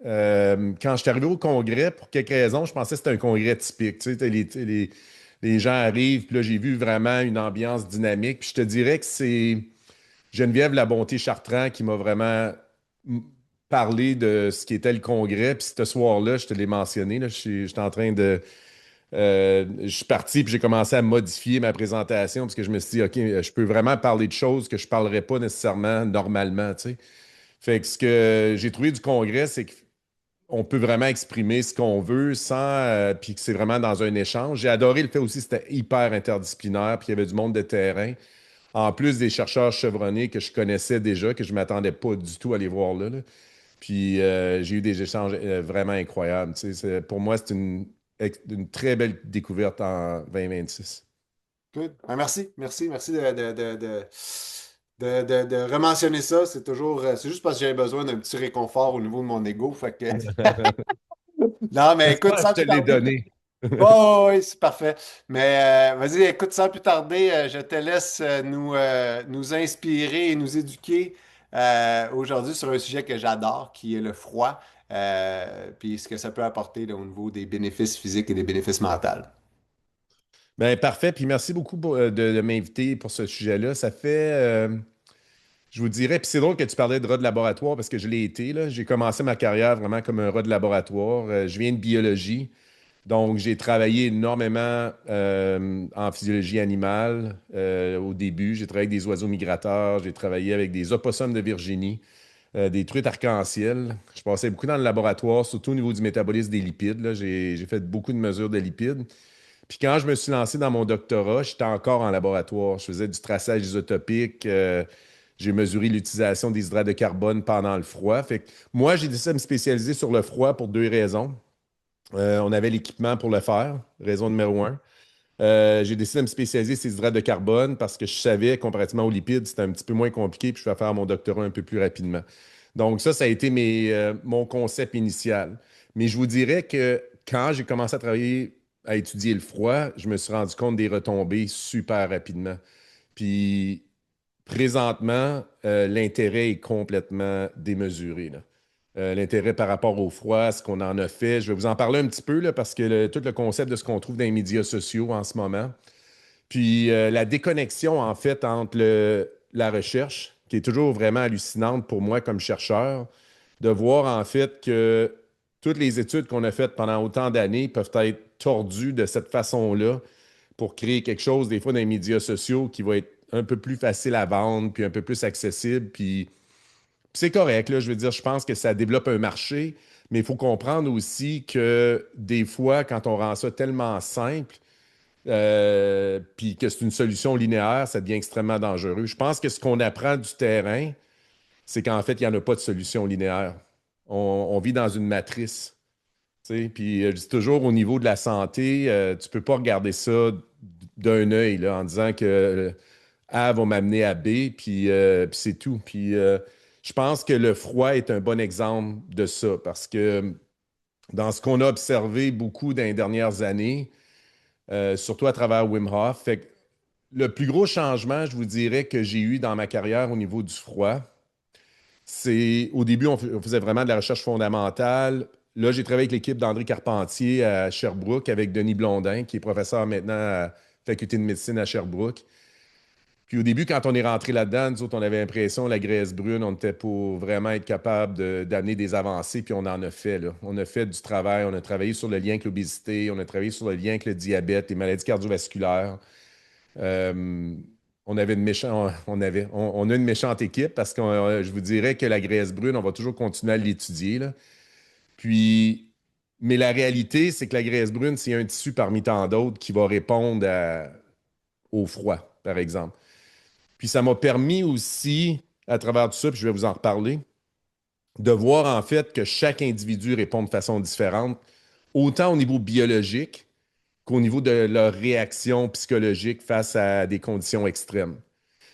Quand je suis arrivé au congrès, pour quelques raisons, je pensais que c'était un congrès typique. Tu sais, les gens arrivent, puis là, j'ai vu vraiment une ambiance dynamique. Puis je te dirais que c'est Geneviève La Bonté-Chartrand qui m'a vraiment m- parlé de ce qui était le congrès. Puis ce soir-là, je te l'ai mentionné, là, j'étais en train de. Je suis parti, puis j'ai commencé à modifier ma présentation parce que je me suis dit, OK, je peux vraiment parler de choses que je ne parlerais pas nécessairement normalement, tu sais. Fait que ce que j'ai trouvé du congrès, c'est qu'on peut vraiment exprimer ce qu'on veut sans, puis que c'est vraiment dans un échange. J'ai adoré le fait aussi que c'était hyper interdisciplinaire, puis il y avait du monde de terrain, en plus des chercheurs chevronnés que je connaissais déjà, que je ne m'attendais pas du tout à les voir là. Puis j'ai eu des échanges vraiment incroyables. Tu sais, pour moi, c'est une très belle découverte en 2026. Good. Ah, merci de rementionner ça. C'est toujours, c'est juste parce que j'avais besoin d'un petit réconfort au niveau de mon ego. Fait que... Non, mais écoute, J'espère que sans je te plus l'ai tarder. donné. Oh, oui, c'est parfait. Mais vas-y, écoute, sans plus tarder, je te laisse nous inspirer et nous éduquer aujourd'hui sur un sujet que j'adore, qui est le froid, puis ce que ça peut apporter là, au niveau des bénéfices physiques et des bénéfices mentaux. Ben, parfait. Puis merci beaucoup de m'inviter pour ce sujet-là. Ça fait, je vous dirais, puis c'est drôle que tu parlais de rat de laboratoire parce que je l'ai été, là. J'ai commencé ma carrière vraiment comme un rat de laboratoire. Je viens de biologie. Donc, j'ai travaillé énormément en physiologie animale au début. J'ai travaillé avec des oiseaux migrateurs, j'ai travaillé avec des opossums de Virginie, des truites arc-en-ciel. Je passais beaucoup dans le laboratoire, surtout au niveau du métabolisme des lipides, là. J'ai fait beaucoup de mesures de lipides. Puis quand je me suis lancé dans mon doctorat, j'étais encore en laboratoire. Je faisais du traçage isotopique. J'ai mesuré l'utilisation des hydrates de carbone pendant le froid. Fait que moi, j'ai décidé de me spécialiser sur le froid pour deux raisons. On avait l'équipement pour le faire, raison numéro un. J'ai décidé de me spécialiser sur les hydrates de carbone parce que je savais, comparativement aux lipides, c'était un petit peu moins compliqué, puis je vais faire mon doctorat un peu plus rapidement. Donc, ça a été mon concept initial. Mais je vous dirais que quand j'ai commencé à travailler, à étudier le froid, je me suis rendu compte des retombées super rapidement. Puis, présentement, l'intérêt est complètement démesuré, là. L'intérêt par rapport au froid, ce qu'on en a fait. Je vais vous en parler un petit peu là, parce que tout le concept de ce qu'on trouve dans les médias sociaux en ce moment, puis la déconnexion en fait entre la recherche, qui est toujours vraiment hallucinante pour moi comme chercheur, de voir en fait que toutes les études qu'on a faites pendant autant d'années peuvent être tordues de cette façon-là pour créer quelque chose, des fois, dans les médias sociaux qui va être un peu plus facile à vendre, puis un peu plus accessible, puis c'est correct, là, je veux dire, je pense que ça développe un marché, mais il faut comprendre aussi que des fois, quand on rend ça tellement simple, puis que c'est une solution linéaire, ça devient extrêmement dangereux. Je pense que ce qu'on apprend du terrain, c'est qu'en fait, il n'y en a pas de solution linéaire. On vit dans une matrice. Tu sais. Puis je dis toujours au niveau de la santé, tu ne peux pas regarder ça d'un œil là, en disant que A va m'amener à B, puis c'est tout. Puis je pense que le froid est un bon exemple de ça parce que dans ce qu'on a observé beaucoup dans les dernières années, surtout à travers Wim Hof, fait que le plus gros changement, je vous dirais, que j'ai eu dans ma carrière au niveau du froid, c'est au début, on faisait vraiment de la recherche fondamentale. Là, j'ai travaillé avec l'équipe d'André Carpentier à Sherbrooke avec Denis Blondin, qui est professeur maintenant à la Faculté de médecine à Sherbrooke. Puis au début, quand on est rentré là-dedans, nous autres, on avait l'impression, la graisse brune, on était pour vraiment être capable d'amener des avancées, puis on en a fait, là. On a fait du travail, on a travaillé sur le lien avec l'obésité, on a travaillé sur le lien avec le diabète, les maladies cardiovasculaires. Euh, on avait on a une méchante équipe parce que je vous dirais que la graisse brune, on va toujours continuer à l'étudier, là. Puis, mais la réalité, c'est que la graisse brune, c'est un tissu parmi tant d'autres qui va répondre au froid, par exemple. Puis ça m'a permis aussi, à travers tout ça, puis je vais vous en reparler, de voir en fait que chaque individu répond de façon différente, autant au niveau biologique qu'au niveau de leur réaction psychologique face à des conditions extrêmes.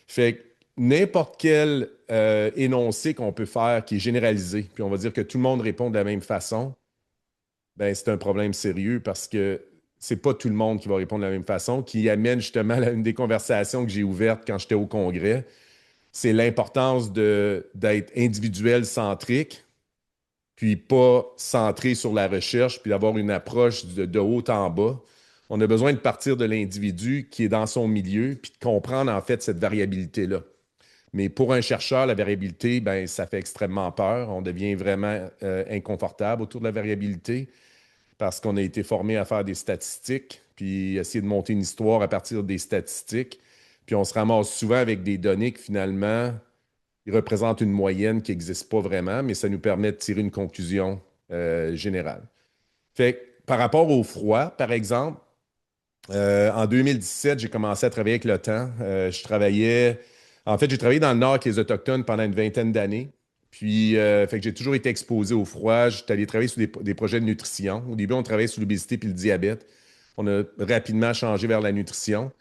Fait que n'importe quel énoncé qu'on peut faire qui est généralisé, puis on va dire que tout le monde répond de la même façon, ben c'est un problème sérieux parce que c'est pas tout le monde qui va répondre de la même façon, qui amène justement à une des conversations que j'ai ouvertes quand j'étais au Congrès, c'est l'importance d'être individuel centrique, puis pas centré sur la recherche, puis d'avoir une approche de haut en bas. On a besoin de partir de l'individu qui est dans son milieu, puis de comprendre en fait cette variabilité-là. Mais pour un chercheur, la variabilité, ben, ça fait extrêmement peur. On devient vraiment inconfortable autour de la variabilité parce qu'on a été formé à faire des statistiques, puis essayer de monter une histoire à partir des statistiques. Puis on se ramasse souvent avec des données qui finalement ils représentent une moyenne qui n'existe pas vraiment, mais ça nous permet de tirer une conclusion générale. Fait que, par rapport au froid, par exemple, en 2017, j'ai commencé à travailler avec le temps. En fait, j'ai travaillé dans le Nord avec les Autochtones pendant une vingtaine d'années. Puis, fait que j'ai toujours été exposé au froid. J'étais allé travailler sur des projets de nutrition. Au début, on travaillait sur l'obésité puis le diabète. On a rapidement changé vers la nutrition.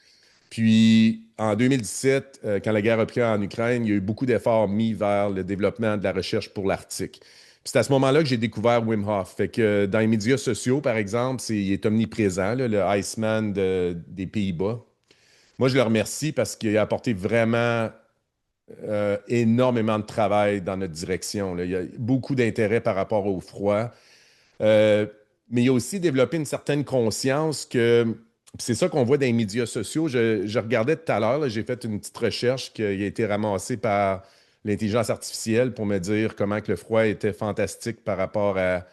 Puis, en 2017, quand la guerre a pris en Ukraine, il y a eu beaucoup d'efforts mis vers le développement de la recherche pour l'Arctique. Puis c'est à ce moment-là que j'ai découvert Wim Hof. Fait que dans les médias sociaux, par exemple, il est omniprésent, là, le Iceman des Pays-Bas. Moi, je le remercie parce qu'il a apporté vraiment énormément de travail dans notre direction, là. Il y a beaucoup d'intérêt par rapport au froid. Euh, mais il a aussi développé une certaine conscience que c'est ça qu'on voit dans les médias sociaux. Je regardais tout à l'heure, là, j'ai fait une petite recherche qui a été ramassée par l'intelligence artificielle pour me dire comment que le froid était fantastique par rapport à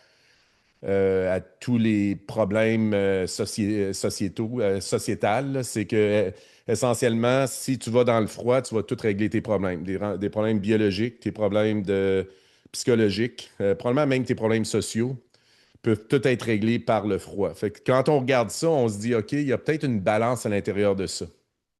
tous les problèmes sociétaux, sociétals, là. C'est que essentiellement, si tu vas dans le froid, tu vas tout régler tes problèmes. Des problèmes biologiques, tes problèmes psychologiques, probablement même tes problèmes sociaux peuvent tout être réglés par le froid. Fait que quand on regarde ça, on se dit, OK, il y a peut-être une balance à l'intérieur de ça.